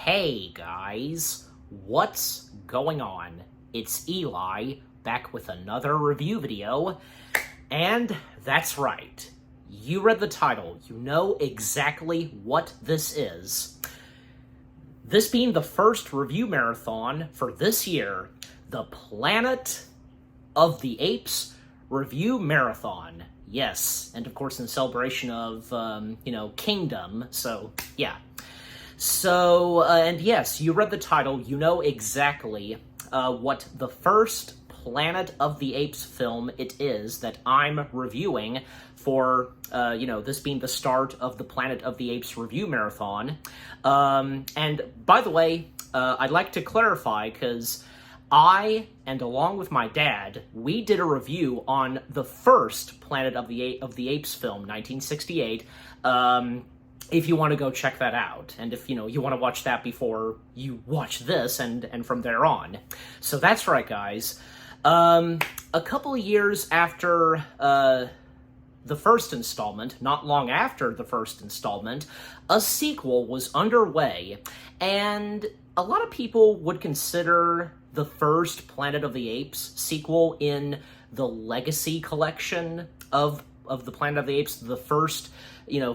Hey guys, what's going on? It's Eli, back with another review video, and that's right. You read the title, you know exactly what this is. This being the first review marathon for this year, the Planet of the Apes review marathon. Yes, and of course in celebration of, Kingdom, so yeah. So, and yes, you read the title, you know exactly what the first Planet of the Apes film it is that I'm reviewing for, this being the start of the Planet of the Apes review marathon. And by the way, I'd like to clarify, because I, and along with my dad, we did a review on the first Planet of the Apes film, 1968, if you want to go check that out, and if, you want to watch that before you watch this, and from there on. So that's right, guys. A couple of years after the first installment, not long after the first installment, a sequel was underway, and a lot of people would consider the first Planet of the Apes sequel in the Legacy collection of the Planet of the Apes, the first,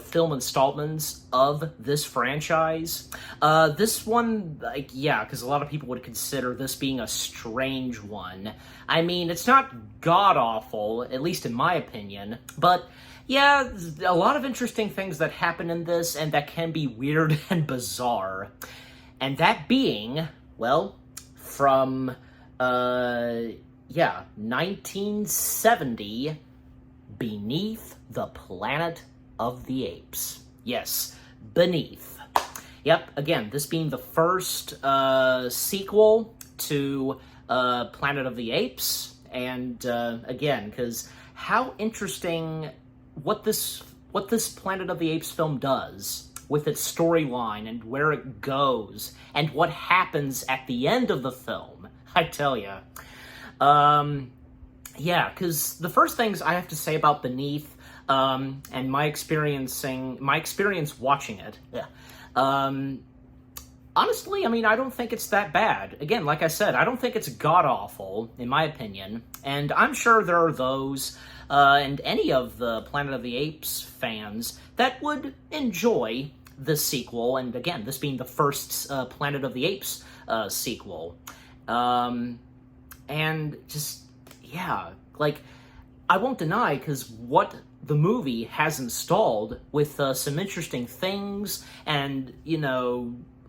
film installments of this franchise. This one, because a lot of people would consider this being a strange one. I mean, it's not god-awful, at least in my opinion, but yeah, a lot of interesting things that happen in this, and that can be weird and bizarre. And that being, well, from, 1970, Beneath the Planet of the Apes. Yes, Beneath. Yep, again, this being the first sequel to Planet of the Apes, and again, because how interesting what this Planet of the Apes film does with its storyline and where it goes and what happens at the end of the film, I tell you. Yeah, because the first things I have to say about Beneath, and my experience watching it, honestly, I mean, I don't think it's that bad. Again, like I said, I don't think it's god-awful, in my opinion, and I'm sure there are those, and any of the Planet of the Apes fans that would enjoy this sequel, and again, this being the first Planet of the Apes sequel. And just, yeah, like, I won't deny, because what the movie has installed with some interesting things, and,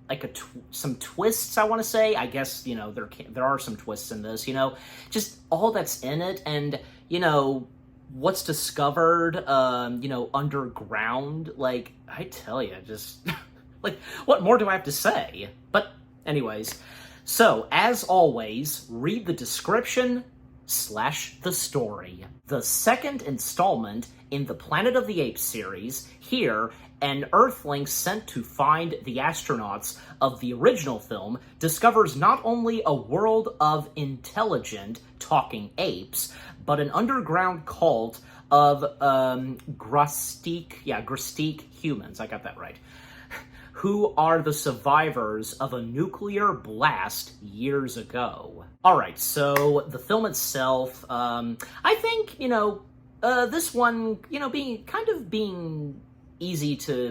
like some twists, I want to say. I guess, there are some twists in this, just all that's in it, and, what's discovered, underground, like, I tell you, just, like, what more do I have to say? But, anyways, so, as always, read the description / the story. The second installment in the Planet of the Apes series, here, an Earthling sent to find the astronauts of the original film discovers not only a world of intelligent, talking apes, but an underground cult of Grastique humans, I got that right, who are the survivors of a nuclear blast years ago. Alright, so the film itself, I think, this one, being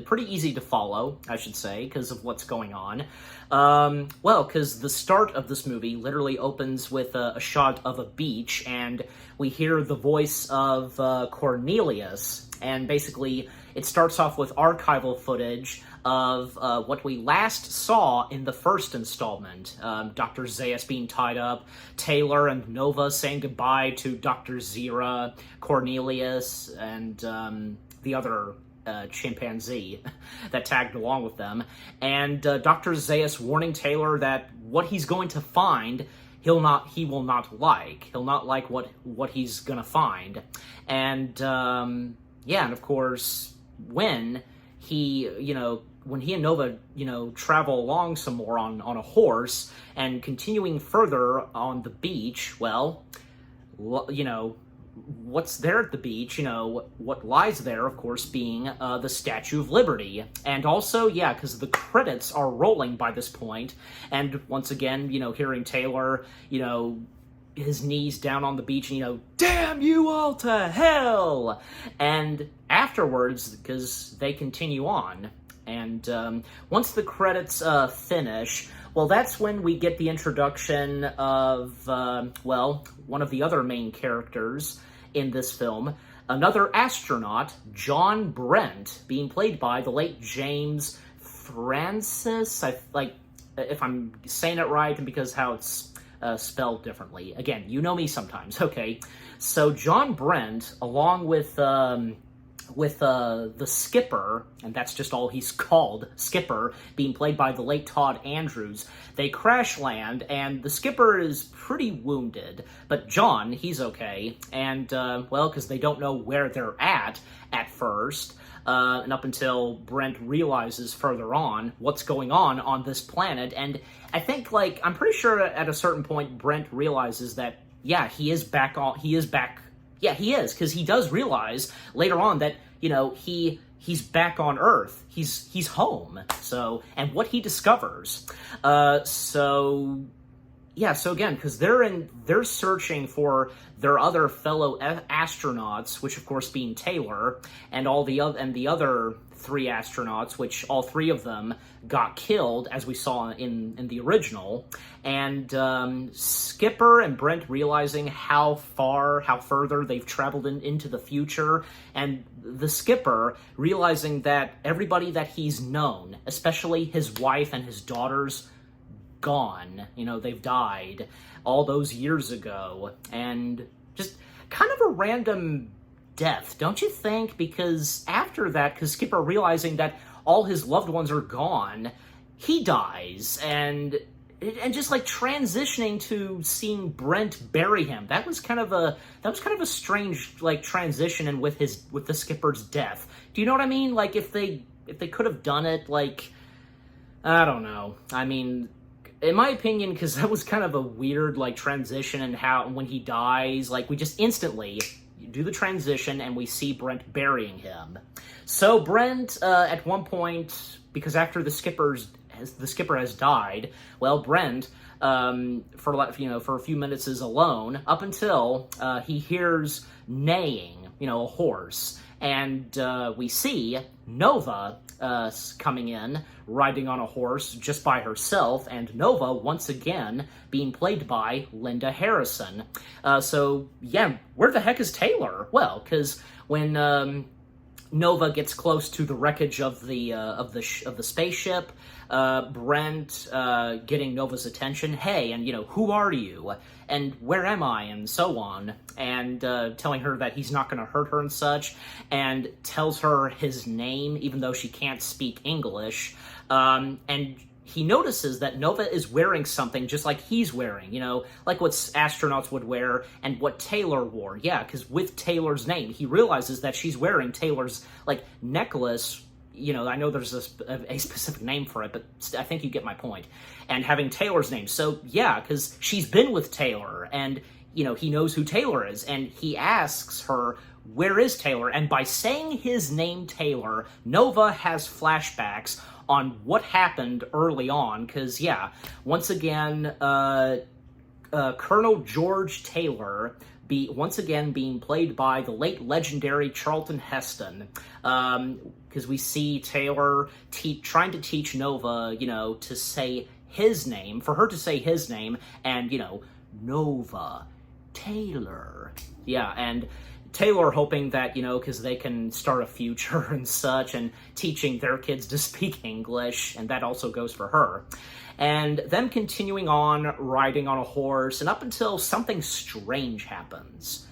pretty easy to follow, I should say, because of what's going on. Because the start of this movie literally opens with a shot of a beach, and we hear the voice of Cornelius, and basically it starts off with archival footage of what we last saw in the first installment. Dr. Zaius being tied up, Taylor and Nova saying goodbye to Dr. Zira, Cornelius, and the other chimpanzee that tagged along with them, and Dr. Zaius warning Taylor that what he's going to find he will not like. He'll not like what he's gonna find. And and of course, when he and Nova, travel along some more on a horse, and continuing further on the beach, well, what's there at the beach, what lies there, of course, being the Statue of Liberty. And also, yeah, because the credits are rolling by this point, and once again, hearing Taylor, his knees down on the beach, and, damn you all to hell! And afterwards, because they continue on, and once the credits finish, well, that's when we get the introduction of, one of the other main characters in this film, another astronaut, John Brent, being played by the late James Francis. If I'm saying it right, and because how it's spelled differently. Again, you know me sometimes, okay? So John Brent, along with the skipper, and that's just all he's called, Skipper, being played by the late Todd Andrews, they crash land, and the skipper is pretty wounded, but John, he's okay, and, because they don't know where they're at first, and up until Brent realizes further on what's going on this planet, and I think, I'm pretty sure at a certain point Brent realizes that, yeah, he is back. Yeah, he is, because he does realize later on that, he's back on Earth. He's home. So, and what he discovers. So again, because they're searching for their other fellow astronauts, which of course being Taylor, and the other 3 astronauts, which all 3 of them got killed, as we saw in the original. And Skipper and Brent realizing how further they've traveled into the future, and the Skipper realizing that everybody that he's known, especially his wife and his daughters, gone. They've died all those years ago, and just kind of a random death, don't you think? Because after that, because Skipper realizing that all his loved ones are gone, he dies, and just transitioning to seeing Brent bury him. That was kind of a strange transition, and with the Skipper's death. Do you know what I mean? If they could have done it, I don't know. I mean, in my opinion, because that was kind of a weird transition, and how when he dies, we just instantly do the transition and we see Brent burying him. So Brent, at one point, because after the skipper has died, well, Brent, for a few minutes is alone, up until he hears neighing, a horse, and we see Nova coming in, riding on a horse just by herself, and Nova, once again, being played by Linda Harrison. So, yeah, where the heck is Taylor? Well, because when Nova gets close to the wreckage of the spaceship, Brent getting Nova's attention, hey, and who are you, and where am I, and so on, and telling her that he's not going to hurt her and such, and tells her his name even though she can't speak English, and he notices that Nova is wearing something just like he's wearing, like what astronauts would wear and what Taylor wore. Yeah, because with Taylor's name, he realizes that she's wearing Taylor's, necklace. I know there's a specific name for it, but I think you get my point. And having Taylor's name. So, yeah, because she's been with Taylor, and, he knows who Taylor is, and he asks her, where is Taylor? And by saying his name, Taylor, Nova has flashbacks on what happened early on, because, yeah, once again, Colonel George Taylor, once again being played by the late legendary Charlton Heston, because we see Taylor trying to teach Nova, to say his name, for her to say his name, and, Nova, Taylor. Yeah, and Taylor hoping that, because they can start a future and such, and teaching their kids to speak English, and that also goes for her. And them continuing on, riding on a horse, and up until something strange happens.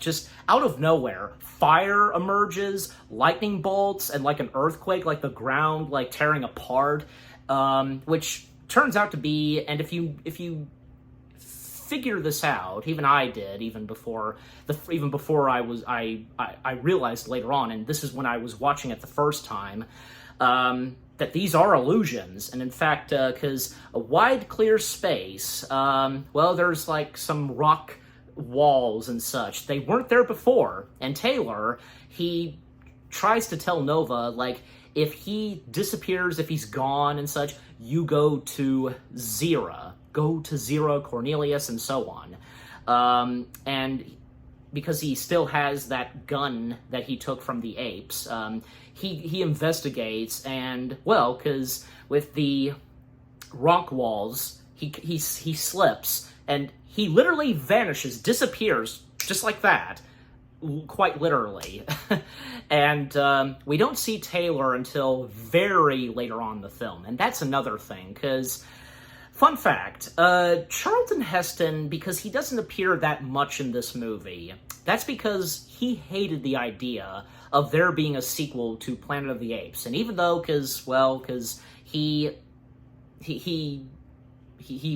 Just out of nowhere, fire emerges, lightning bolts, and an earthquake, the ground, tearing apart, which turns out to be, and if you figure this out, even I did, even before I realized later on, and this is when I was watching it the first time, that these are illusions, and in fact, because a wide, clear space, there's some rock walls and such. They weren't there before. And Taylor, he tries to tell Nova, like, if he disappears, if he's gone and such, you go to Zira. Go to Zira, Cornelius, and so on. And because he still has that gun that he took from the apes, he investigates, and, well, because with the rock walls, he slips, and he literally vanishes, disappears, just like that. Quite literally. And we don't see Taylor until very later on in the film. And that's another thing, because, fun fact, Charlton Heston, because he doesn't appear that much in this movie, that's because he hated the idea of there being a sequel to Planet of the Apes. And even though, because he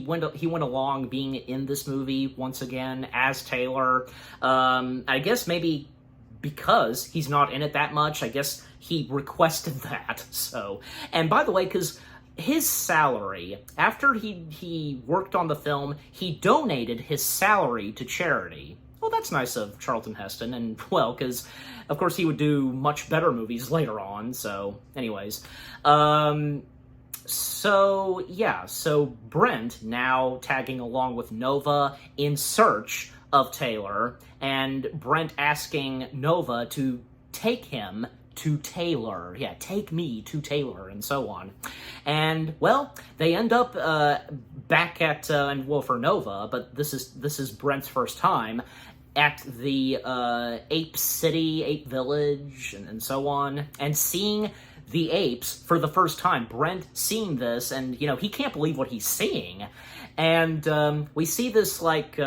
went along being in this movie once again as Taylor. I guess maybe because he's not in it that much, I guess he requested that. So, and by the way, because his salary, after he worked on the film, he donated his salary to charity. Well, that's nice of Charlton Heston, and, well, because, of course, he would do much better movies later on, so, anyways. So, yeah, so Brent now tagging along with Nova in search of Taylor, and Brent asking Nova to take him to Taylor. Yeah, take me to Taylor, and so on. And, well, they end up back at, and, well, for Nova, but this is Brent's first time, at the Ape City, Ape Village, and so on, and seeing the apes for the first time. Brent seeing this, and, you know, he can't believe what he's seeing. And we see this, like,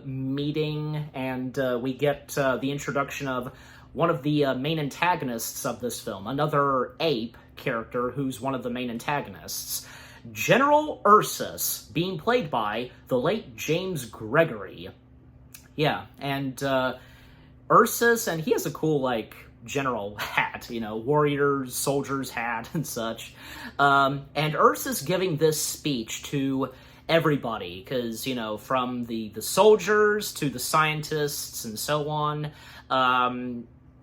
meeting, and we get the introduction of one of the main antagonists of this film, another ape character who's one of the main antagonists, General Ursus, being played by the late James Gregory. Yeah, and Ursus, and he has a cool, like, general hat, you know, warriors, soldiers hat, and such. And Ursus giving this speech to everybody, because, you know, from the soldiers to the scientists and so on,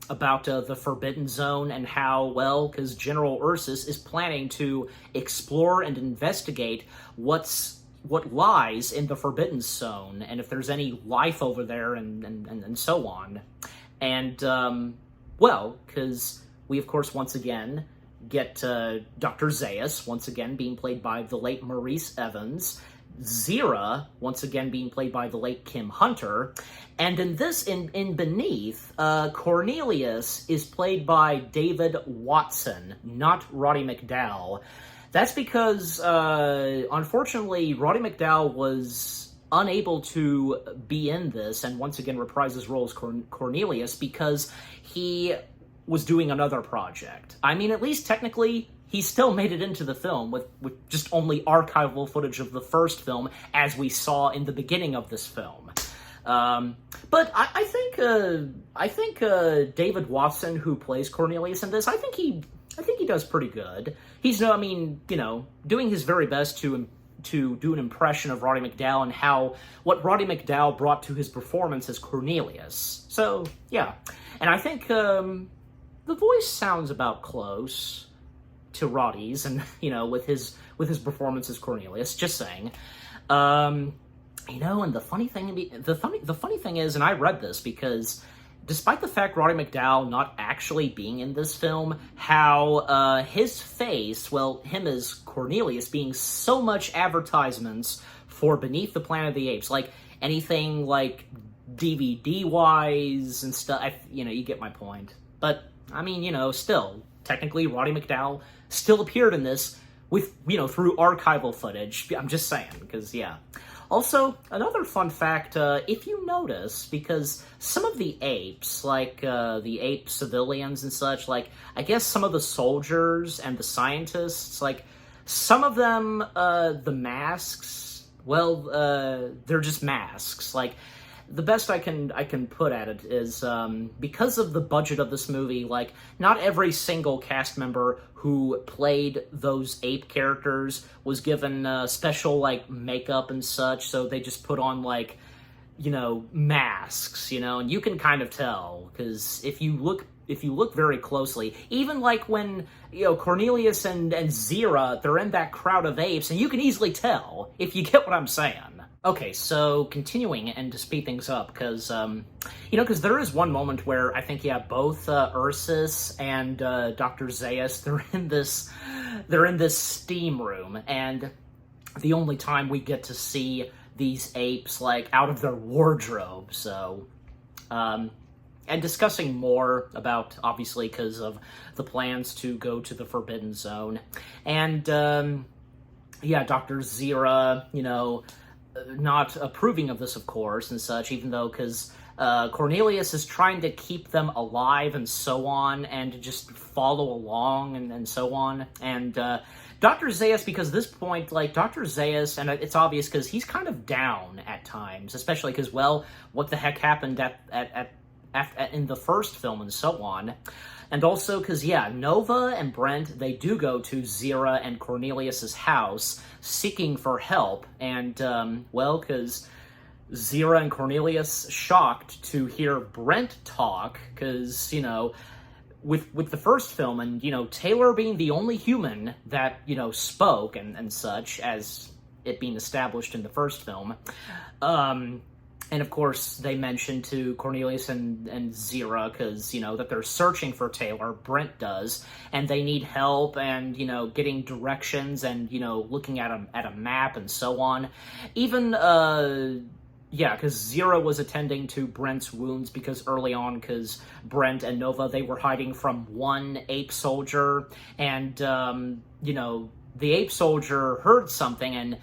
about the Forbidden Zone, and how, well, because General Ursus is planning to explore and investigate what lies in the Forbidden Zone, and if there's any life over there, and so on. And, well, because we, of course, once again get Dr. Zaius, once again being played by the late Maurice Evans, Zira, once again being played by the late Kim Hunter, and in Beneath, Cornelius is played by David Watson, not Roddy McDowall. That's because, unfortunately, Roddy McDowall was unable to be in this and once again reprise his role as Cornelius because he was doing another project. I mean, at least technically, he still made it into the film with just only archival footage of the first film, as we saw in the beginning of this film. But I think David Watson, who plays Cornelius in this, I think he does pretty good. He's, I mean, you know, doing his very best to do an impression of Roddy McDowall and what Roddy McDowall brought to his performance as Cornelius. So, yeah. And I think the voice sounds about close to Roddy's, and, you know, with his performance as Cornelius, just saying. You know, and the funny thing is, and I read this because despite the fact Roddy McDowall not actually being in this film, how his face, well, him as Cornelius, being so much advertisements for Beneath the Planet of the Apes, like anything like DVD-wise and stuff, you know, you get my point. But, I mean, you know, still, technically Roddy McDowall still appeared in this with, you know, through archival footage. I'm just saying, because, yeah. Also, another fun fact, if you notice, because some of the apes, like the ape civilians and such, like, I guess some of the soldiers and the scientists, like, some of them, the masks, well, they're just masks. Like, the best I can put at it is, because of the budget of this movie, like, not every single cast member who played those ape characters was given special, like, makeup and such, so they just put on, like, masks, and you can kind of tell, because if you look very closely, even like when, Cornelius and Zira, they're in that crowd of apes, and you can easily tell, if you get what I'm saying. Okay, so continuing, and to speed things up, because, because there is one moment where I think, both Ursus and Dr. Zaius, they're in this steam room, and the only time we get to see these apes, like, out of their wardrobe, so, and discussing more about, obviously, because of the plans to go to the Forbidden Zone, and, Dr. Zira, not approving of this, of course, and such, even though, because Cornelius is trying to keep them alive and so on, and to just follow along and so on, and Dr. Zaius, because at this point, like, Dr. Zaius, and it's obvious because he's kind of down at times, especially because, well, what the heck happened in the first film and so on. And also because, Nova and Brent, they do go to Zira and Cornelius's house seeking for help. And, because Zira and Cornelius shocked to hear Brent talk because, with the first film and, Taylor being the only human that, spoke and such, as it being established in the first film, and of course, they mentioned to Cornelius and Zira, because, that they're searching for Taylor, Brent does, and they need help and, getting directions and, looking at a map and so on. Even, because Zira was attending to Brent's wounds, because early on, because Brent and Nova, they were hiding from one ape soldier, and, the ape soldier heard something and,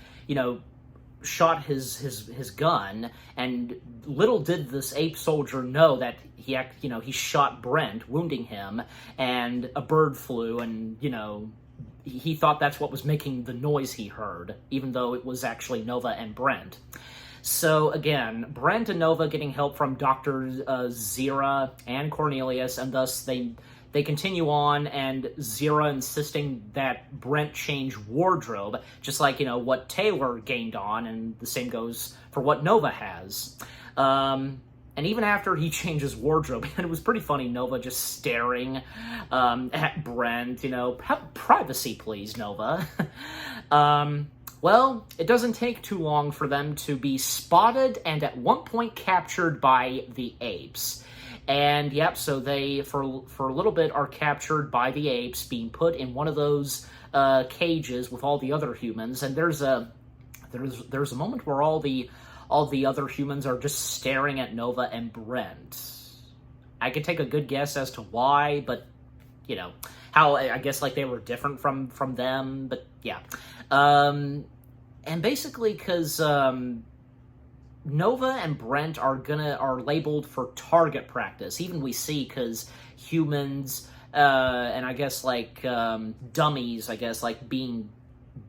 shot his gun, and little did this ape soldier know that he shot Brent, wounding him, and a bird flew, and, he thought that's what was making the noise he heard, even though it was actually Nova and Brent. So, again, Brent and Nova getting help from Dr. Zira and Cornelius, and thus they continue on, and Zira insisting that Brent change wardrobe, just like, what Taylor gained on, and the same goes for what Nova has. And even after he changes wardrobe, and it was pretty funny, Nova just staring at Brent, have privacy, please, Nova. Well, it doesn't take too long for them to be spotted and at one point captured by the apes. And so they, for a little bit, are captured by the apes, being put in one of those cages with all the other humans. And there's a moment where all the other humans are just staring at Nova and Brent. I could take a good guess as to why, but how, I guess, like, they were different from them. But and basically because Nova and Brent are labeled for target practice. Even we see, because humans and I guess, like, dummies, I guess, like, being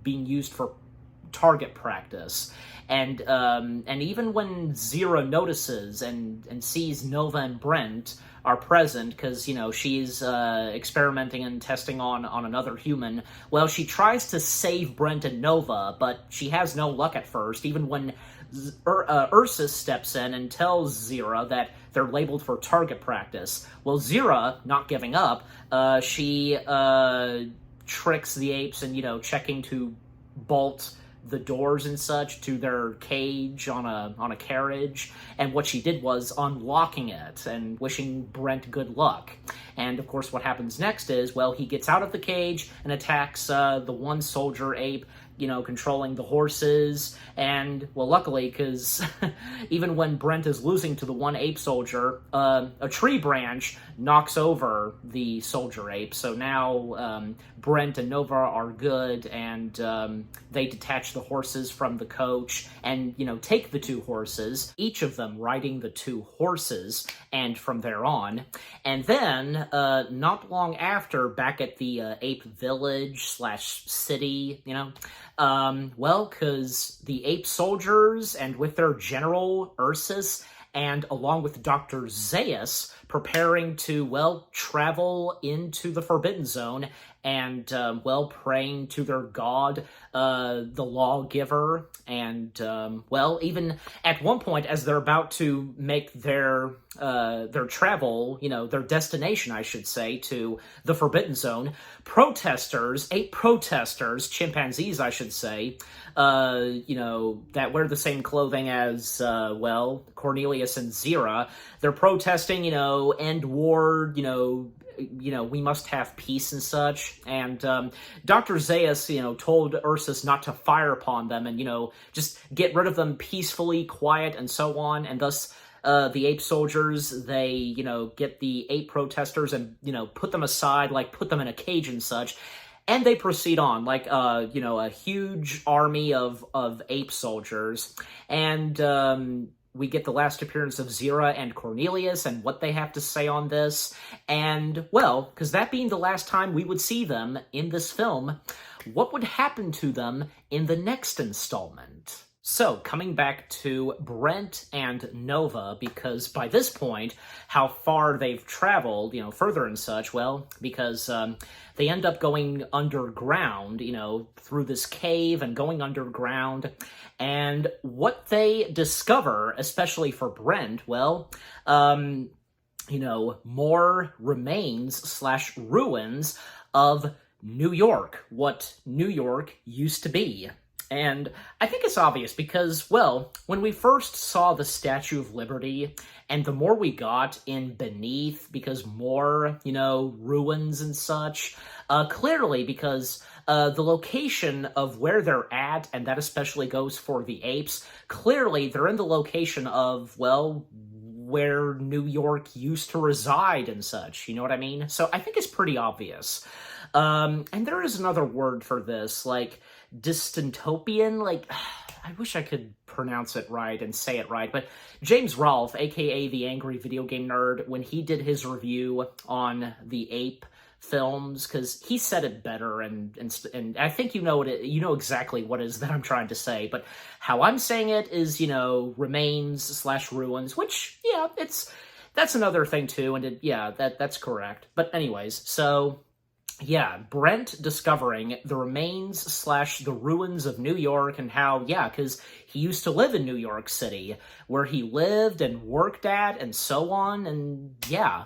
used for target practice. And even when Zira notices and sees Nova and Brent are present, because, she's experimenting and testing on another human, well, she tries to save Brent and Nova, but she has no luck at first, even when Ursus steps in and tells Zira that they're labeled for target practice. Well, Zira, not giving up, she tricks the apes and, checking to bolt the doors and such to their cage on a carriage, and what she did was unlocking it and wishing Brent good luck. And of course what happens next is, well, he gets out of the cage and attacks the one soldier ape, controlling the horses, and, well, luckily, because even when Brent is losing to the one ape soldier, a tree branch knocks over the soldier ape, so now Brent and Nova are good, and they detach the horses from the coach, and, take the two horses, each of them riding the two horses, and from there on, and then, not long after, back at the ape village / city, because the ape soldiers, and with their general, Ursus, and along with Dr. Zaius, preparing to, well, travel into the Forbidden Zone, and, well, praying to their god, the lawgiver, and, well, even at one point, as they're about to make their travel, their destination, I should say, to the Forbidden Zone, ape protesters, chimpanzees, I should say, that wear the same clothing as, well, Cornelius and Zira, they're protesting, end war, we must have peace and such. And Dr. Zaius, told Ursus not to fire upon them and, just get rid of them peacefully, quiet, and so on. And thus, the ape soldiers, they, get the ape protesters and, put them aside, like put them in a cage and such. And they proceed on, like, a huge army of ape soldiers. And, we get the last appearance of Zira and Cornelius and what they have to say on this. And, well, because that being the last time we would see them in this film, what would happen to them in the next installment? So, coming back to Brent and Nova, because by this point, how far they've traveled, further and such, well, because they end up going underground, through this cave and going underground, and what they discover, especially for Brent, well, more remains/ruins of New York, what New York used to be. And I think it's obvious because, well, when we first saw the Statue of Liberty, and the more we got in beneath, because more, ruins and such, clearly because the location of where they're at, and that especially goes for the apes, clearly they're in the location of, well, where New York used to reside and such, you know what I mean? So I think it's pretty obvious. And there is another word for this, like, dystopian, like, I wish I could pronounce it right and say it right, but James Rolfe, aka the Angry Video Game Nerd, when he did his review on the Ape films, because he said it better, and I think you know exactly what it is that I'm trying to say, but how I'm saying it is, remains/ruins, which, yeah, that's another thing too, and that's correct. But anyways, so yeah, Brent discovering the remains/the ruins of New York, and how, yeah, because he used to live in New York City, where he lived and worked at, and so on, and yeah.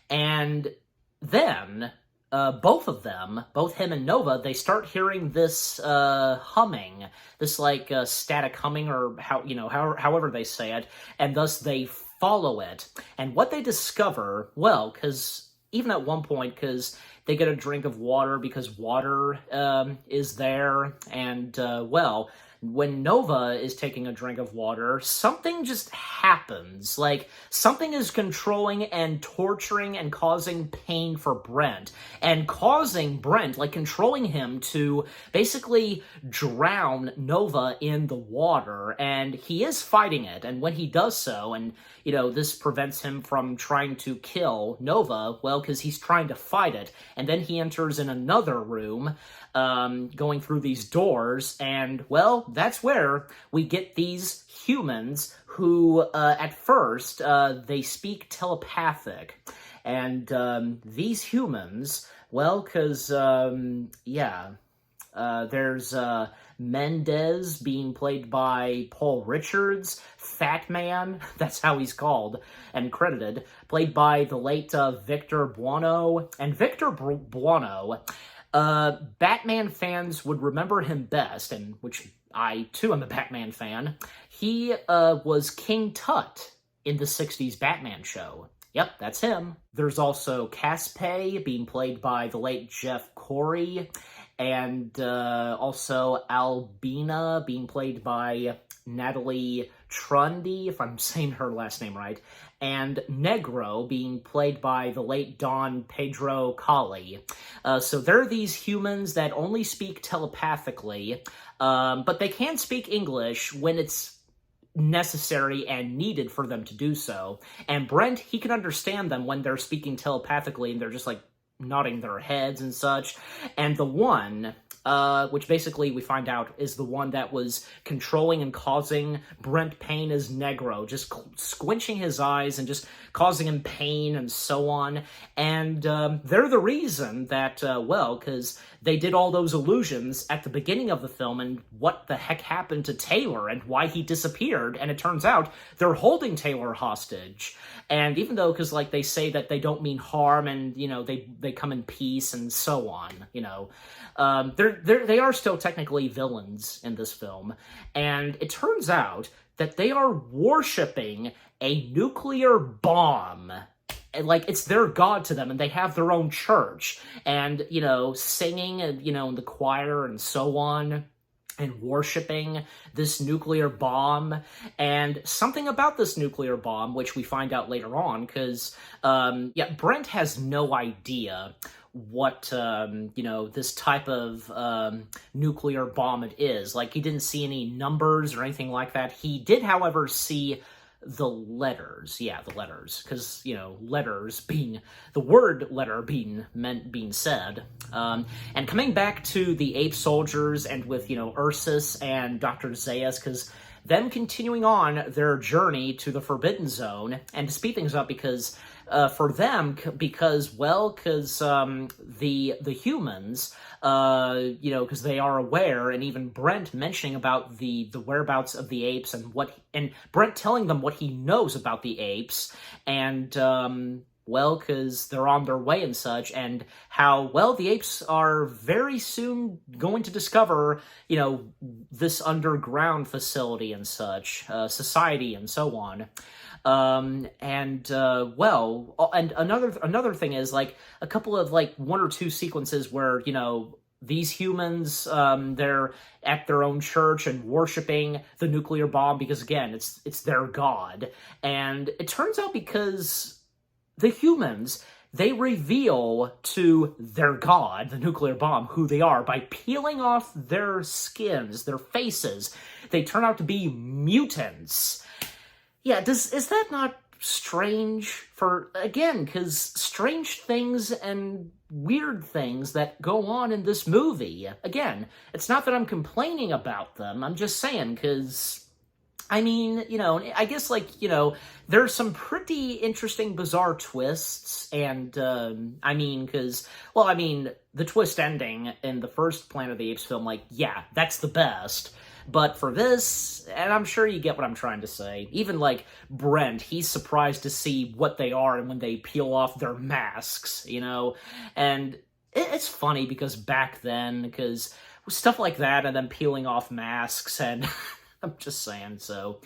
And then, both of them, both him and Nova, they start hearing this humming, this, like, static humming, or however they say it, and thus they follow it. And what they discover, well, because even at one point, because they get a drink of water because water is there, and, well, when Nova is taking a drink of water, something just happens. Like, something is controlling and torturing and causing pain for Brent. And causing Brent, like, controlling him to basically drown Nova in the water. And he is fighting it. And when he does so, and, this prevents him from trying to kill Nova, well, because he's trying to fight it. And then he enters in another room, going through these doors, and, well, that's where we get these humans who, at first, they speak telepathic. And these humans, well, because, there's Mendez being played by Paul Richards, Fat Man, that's how he's called and credited, played by the late Victor Buono. And Victor Buono, Batman fans would remember him best, and which I, too, am a Batman fan. He was King Tut in the 60s Batman show. Yep, that's him. There's also Caspe, being played by the late Jeff Corey, and also Albina, being played by Natalie Trundy, if I'm saying her last name right, and Negro, being played by the late Don Pedro Colley. So there are these humans that only speak telepathically, but they can speak English when it's necessary and needed for them to do so. And Brent, he can understand them when they're speaking telepathically, and they're just, like, nodding their heads and such. And the one which basically we find out is the one that was controlling and causing Brent pain as Negro, just squinching his eyes and just causing him pain and so on. And they're the reason that, well, because they did all those illusions at the beginning of the film and what the heck happened to Taylor and why he disappeared. And it turns out they're holding Taylor hostage. And even though, because like they say that they don't mean harm and, you know, they come in peace and so on, you know, they are still technically villains in this film. And it turns out that they are worshiping a nuclear bomb. And, like, it's their god to them, and they have their own church. And, you know, singing, and, you know, in the choir and so on, and worshiping this nuclear bomb. And something about this nuclear bomb, which we find out later on, because, yeah, Brent has no idea what, you know, this type of nuclear bomb it is. Like, he didn't see any numbers or anything like that. He did, however, see the letters. Yeah, the letters. Because, you know, letters being, the word letter being said. And coming back to the ape soldiers and with, you know, Ursus and Dr. Zaius, because them continuing on their journey to the Forbidden Zone, and to speed things up, because for them, because the humans, you know, because they are aware, and even Brent mentioning about the whereabouts of the apes and Brent telling them what he knows about the apes, and well, because they're on their way and such, and how, well, the apes are very soon going to discover, you know, this underground facility and such, society and so on. Well, and another thing is, like, a couple of, like, one or two sequences where, you know, these humans, they're at their own church and worshiping the nuclear bomb because, again, it's their god. And it turns out because the humans, they reveal to their god, the nuclear bomb, who they are by peeling off their skins, their faces. They turn out to be mutants. Yeah, is that not strange? For, again, because strange things and weird things that go on in this movie. Again, it's not that I'm complaining about them, I'm just saying, because, I mean, you know, I guess, like, you know, there's some pretty interesting, bizarre twists, and, I mean, because, well, I mean, the twist ending in the first Planet of the Apes film, like, yeah, that's the best. But for this, and I'm sure you get what I'm trying to say, even, like, Brent, he's surprised to see what they are and when they peel off their masks, you know? And it's funny because back then, because stuff like that and then peeling off masks and... I'm just saying, so,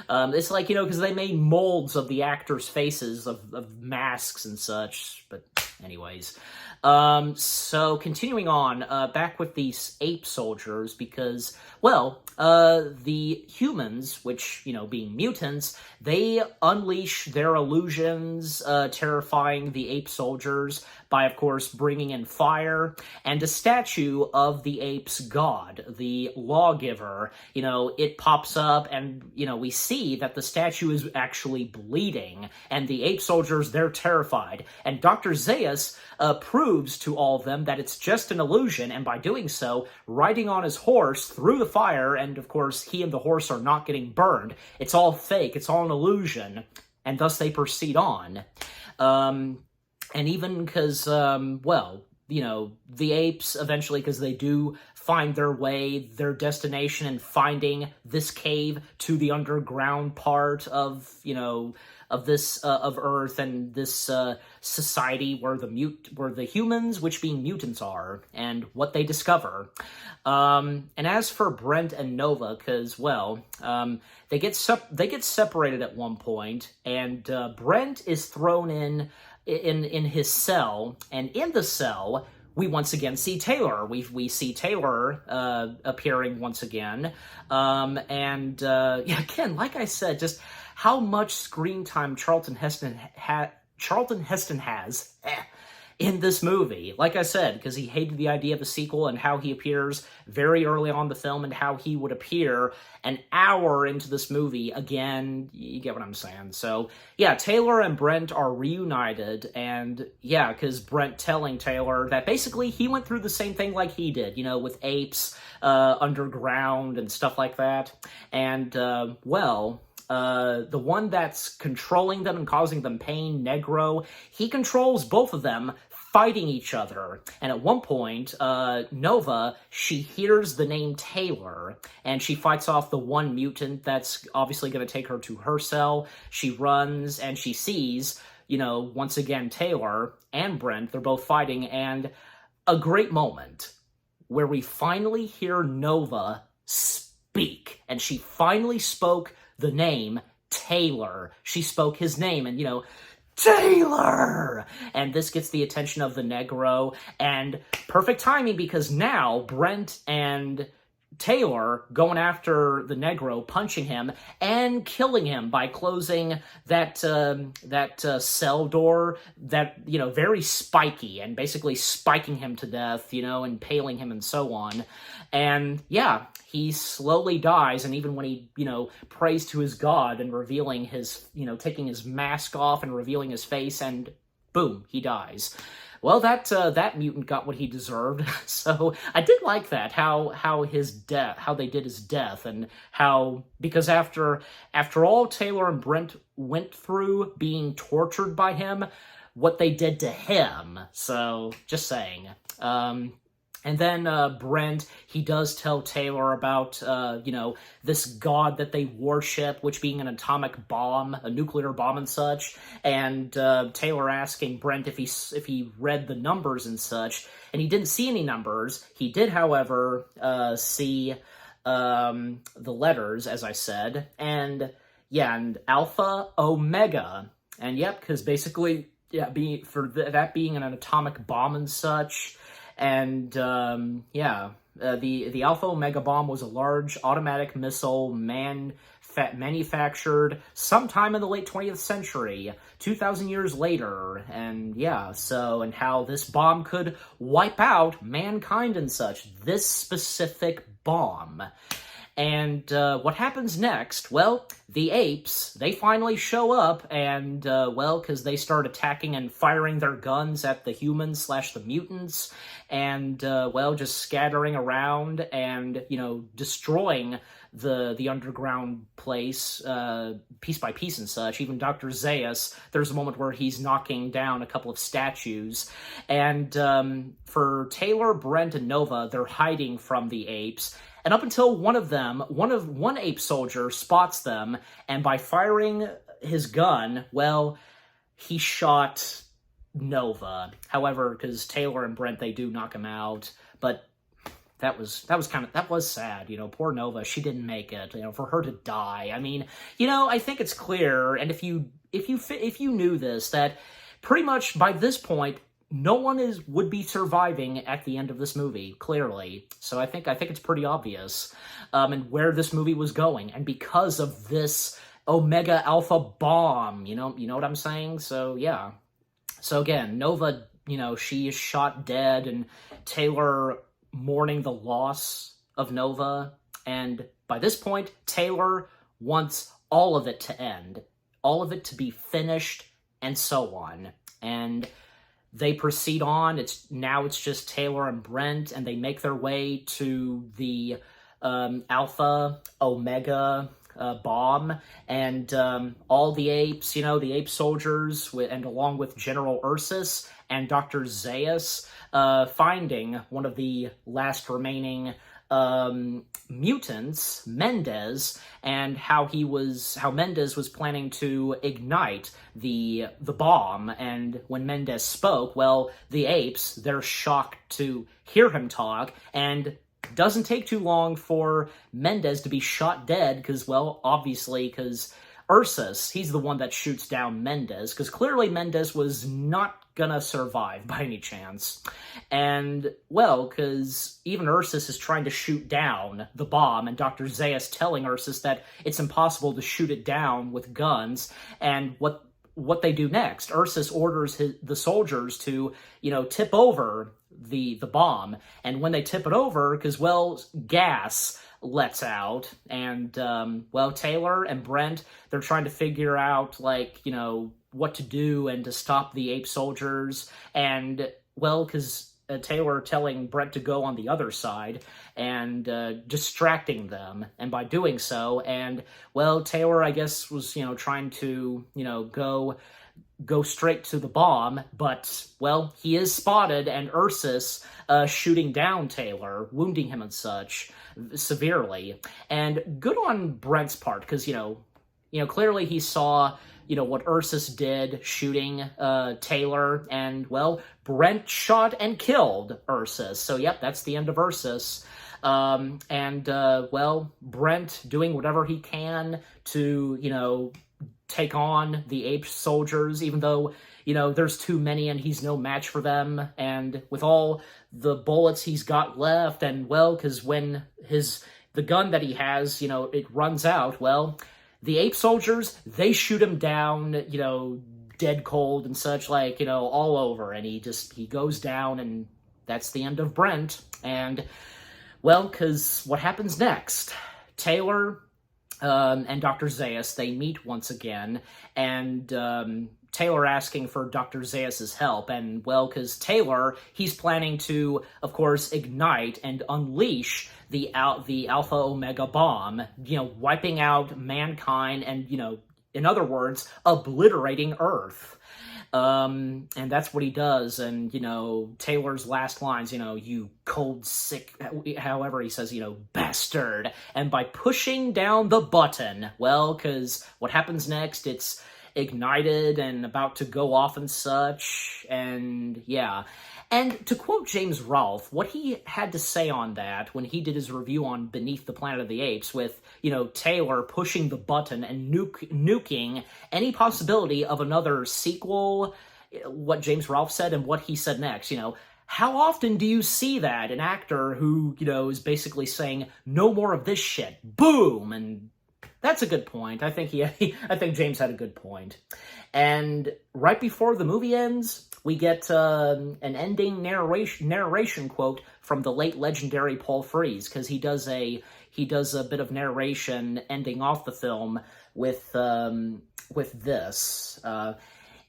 it's like, you know, because they made molds of the actors' faces of masks and such, but anyways. So, continuing on, back with these ape soldiers, because, well, the humans, which, you know, being mutants, they unleash their illusions, terrifying the ape soldiers by, of course, bringing in fire, and a statue of the ape's god, the lawgiver, you know, it pops up, and, you know, we see that the statue is actually bleeding, and the ape soldiers, they're terrified, and Dr. Zaius proves to all of them that it's just an illusion, and by doing so, riding on his horse through the fire, and of course, he and the horse are not getting burned. It's all fake, it's all an illusion, and thus they proceed on. And even because, well, you know, the apes eventually, because they do find their way, their destination, and finding this cave to the underground part of, you know, of this, of Earth, and this, society where the humans, which being mutants, are, and what they discover. And as for Brent and Nova, because, well, they get separated at one point, and, Brent is thrown in his cell, and in the cell, we once again see Taylor. We see Taylor appearing once again, and yeah, again, like I said, just how much screen time Charlton Heston has. in this movie. Like I said, because he hated the idea of a sequel and how he appears very early on in the film and how he would appear an hour into this movie. Again, you get what I'm saying. So, yeah, Taylor and Brent are reunited, and yeah, because Brent telling Taylor that basically he went through the same thing like he did, you know, with apes, underground and stuff like that. And, the one that's controlling them and causing them pain, Negro, he controls both of them fighting each other. And at one point, Nova, she hears the name Taylor, and she fights off the one mutant that's obviously going to take her to her cell. She runs, and she sees, you know, once again, Taylor and Brent, they're both fighting, and a great moment where we finally hear Nova speak, and she finally spoke the name Taylor. She spoke his name, and, you know, Taylor! And this gets the attention of the Negro, and perfect timing because now Brent and Taylor going after the Negro, punching him and killing him by closing that cell door that, you know, very spiky, and basically spiking him to death, you know, impaling him and so on. And yeah, he slowly dies, and even when he, you know, prays to his god and revealing his, you know, taking his mask off and revealing his face, and boom, he dies. Well, that mutant got what he deserved. So I did like that, how his death, how they did his death, and how, because after all Taylor and Brent went through being tortured by him, what they did to him. So just saying. And then Brent, he does tell Taylor about, you know, this god that they worship, which being an atomic bomb, a nuclear bomb and such. And Taylor asking Brent if he read the numbers and such, and he didn't see any numbers. He did, however, see the letters, as I said, and yeah, and Alpha, Omega, and yep, because basically, yeah, that being an atomic bomb and such. And, the Alpha Omega bomb was a large automatic missile manufactured sometime in the late 20th century, 2,000 years later. And yeah, so, and how this bomb could wipe out mankind and such. This specific bomb. And what happens next? Well, the apes, they finally show up, and, because they start attacking and firing their guns at the humans / the mutants, and, just scattering around and, you know, destroying the underground place, piece by piece and such. Even Dr. Zaius, there's a moment where he's knocking down a couple of statues. And for Taylor, Brent, and Nova, they're hiding from the apes. And up until one ape soldier spots them, and by firing his gun, well, he shot Nova. However, because Taylor and Brent, they do knock him out, but that was sad, you know, poor Nova, she didn't make it, you know, for her to die. I mean, you know, I think it's clear, and if you knew this, that pretty much by this point, no one would be surviving at the end of this movie, clearly. So I think it's pretty obvious, and where this movie was going, and because of this Omega Alpha bomb, you know what I'm saying? So yeah. So again, Nova, you know, she is shot dead, and Taylor mourning the loss of Nova, and by this point, Taylor wants all of it to end, all of it to be finished, and so on. And they proceed on. It's just Taylor and Brent, and they make their way to the Alpha Omega bomb, and all the apes, you know, the ape soldiers, and along with General Ursus and Dr. Zaius, finding one of the last remaining mutants, Mendez, and how Mendez was planning to ignite the bomb. And when Mendez spoke, well, the apes, they're shocked to hear him talk, and doesn't take too long for Mendez to be shot dead, because, well, obviously, because Ursus, he's the one that shoots down Mendez, because clearly Mendez was not gonna survive by any chance. And, well, because even Ursus is trying to shoot down the bomb, and Dr. Zaius telling Ursus that it's impossible to shoot it down with guns, and what what they do next. Ursus orders the soldiers to, tip over the bomb. And when they tip it over, because, well, gas lets out, and, Taylor and Brent, they're trying to figure out, like, what to do and to stop the ape soldiers. And, well, because Taylor telling Brent to go on the other side and distracting them, and by doing so, and, well, Taylor, I guess, was, trying to, go straight to the bomb, but, well, he is spotted, and Ursus shooting down Taylor, wounding him and such severely. And good on Brent's part, because, clearly he saw, what Ursus did shooting Taylor, and, well, Brent shot and killed Ursus. So, yep, that's the end of Ursus. Brent doing whatever he can to, take on the ape soldiers, even though, there's too many and he's no match for them. And with all the bullets he's got left, and, well, because when the gun that he has, it runs out, well, the ape soldiers, they shoot him down, dead cold and such, like, all over. And he goes down, and that's the end of Brent. And, well, because what happens next? Taylor and Dr. Zaius, they meet once again, and Taylor asking for Dr. Zaius's help, and, well, because Taylor, he's planning to, of course, ignite and unleash the Alpha Omega bomb, wiping out mankind and, in other words, obliterating Earth. And that's what he does, and, Taylor's last lines, you cold, sick, however he says, bastard, and by pushing down the button, well, because what happens next, it's ignited and about to go off and such, and, yeah. And to quote James Rolfe, what he had to say on that when he did his review on Beneath the Planet of the Apes with, Taylor pushing the button and nuking any possibility of another sequel, what James Rolfe said and what he said next, how often do you see that? An actor who, is basically saying, no more of this shit. Boom! And that's a good point. I think I think James had a good point. And right before the movie ends, we get an ending narration quote from the late legendary Paul Frees, because he does a bit of narration ending off the film with this.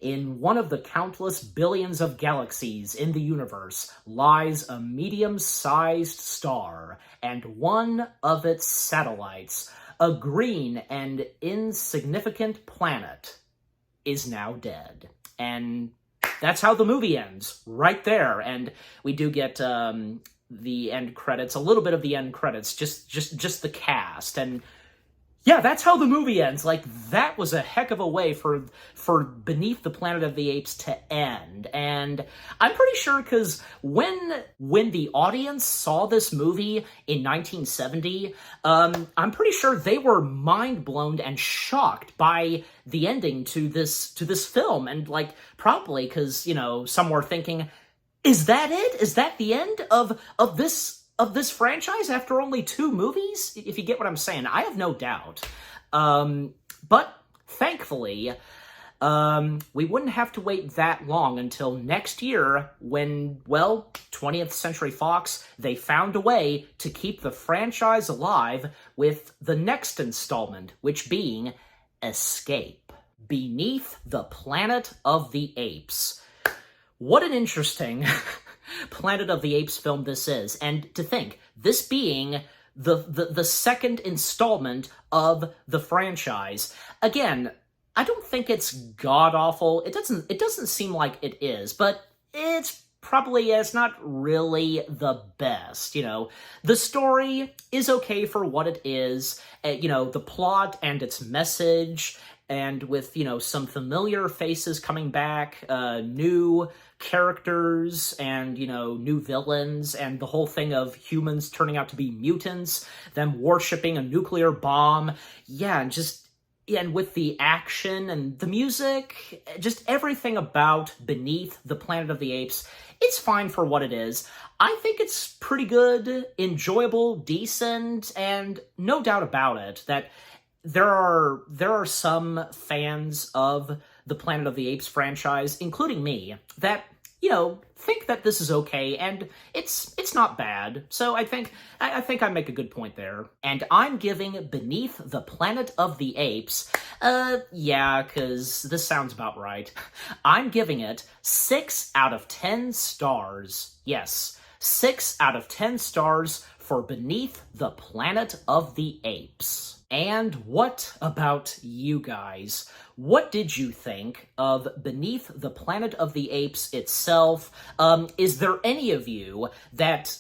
In one of the countless billions of galaxies in the universe lies a medium-sized star, and one of its satellites, a green and insignificant planet, is now dead. And that's how the movie ends, right there. And we do get the end credits, a little bit of the end credits, just the cast. And yeah, that's how the movie ends. Like, that was a heck of a way for Beneath the Planet of the Apes to end. And I'm pretty sure, because when the audience saw this movie in 1970, I'm pretty sure they were mind blown and shocked by the ending to this film. And, like, probably because, some were thinking, is that it? Is that the end of this franchise after only 2 movies? If you get what I'm saying. I have no doubt. But thankfully, we wouldn't have to wait that long until next year when, well, 20th Century Fox, they found a way to keep the franchise alive with the next installment, which being Escape, Beneath the Planet of the Apes. What an interesting Planet of the Apes film this is. And to think, this being the second installment of the franchise. Again, I don't think it's god-awful. It doesn't seem like it is, but it's not really the best, The story is okay for what it is. The plot and its message, and with, some familiar faces coming back, new characters and, new villains, and the whole thing of humans turning out to be mutants, them worshipping a nuclear bomb. Yeah, and with the action and the music, just everything about Beneath the Planet of the Apes, it's fine for what it is. I think it's pretty good, enjoyable, decent, and no doubt about it that there are some fans of the Planet of the Apes franchise, including me, that, you know, think that this is okay, and it's not bad. So I think I make a good point there. And I'm giving Beneath the Planet of the Apes, yeah, because this sounds about right. I'm giving it 6 out of 10 stars. Yes, 6 out of 10 stars for Beneath the Planet of the Apes. And what about you guys? What did you think of Beneath the Planet of the Apes itself? Is there any of you that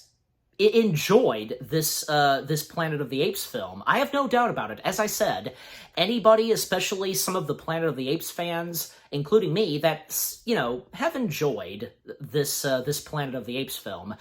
enjoyed this this Planet of the Apes film? I have no doubt about it. As I said, anybody, especially some of the Planet of the Apes fans, including me, that, you know, have enjoyed this this Planet of the Apes film.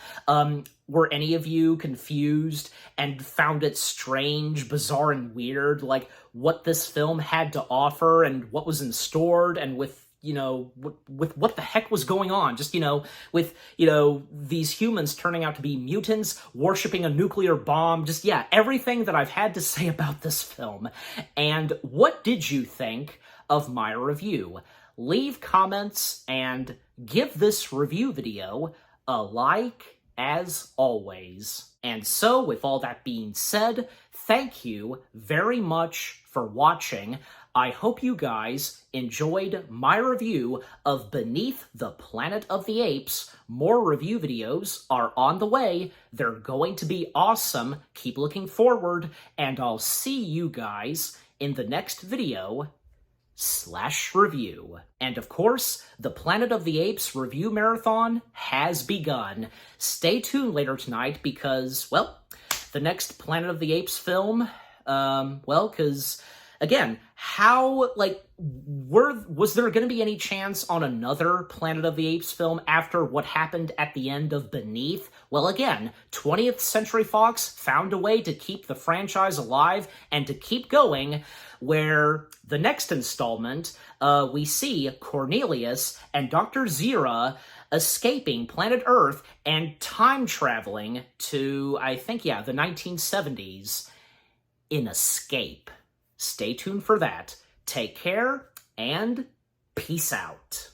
Were any of you confused and found it strange, bizarre, and weird, like what this film had to offer and what was in store, and with, you know, with what the heck was going on? Just, you know, with, you know, these humans turning out to be mutants, worshipping a nuclear bomb, just, yeah, everything that I've had to say about this film. And what did you think of my review? Leave comments and give this review video a like, as always. And so, with all that being said, thank you very much for watching. I hope you guys enjoyed my review of Beneath the Planet of the Apes. More review videos are on the way. They're going to be awesome. Keep looking forward, and I'll see you guys in the next video / review. And of course, the Planet of the Apes review marathon has begun. Stay tuned later tonight because, well, the next Planet of the Apes film, well, because, again, how, like, was there going to be any chance on another Planet of the Apes film after what happened at the end of Beneath? Well, again, 20th Century Fox found a way to keep the franchise alive and to keep going, where the next installment, we see Cornelius and Dr. Zira escaping planet Earth and time traveling to, I think, yeah, the 1970s in Escape. Stay tuned for that. Take care, and peace out.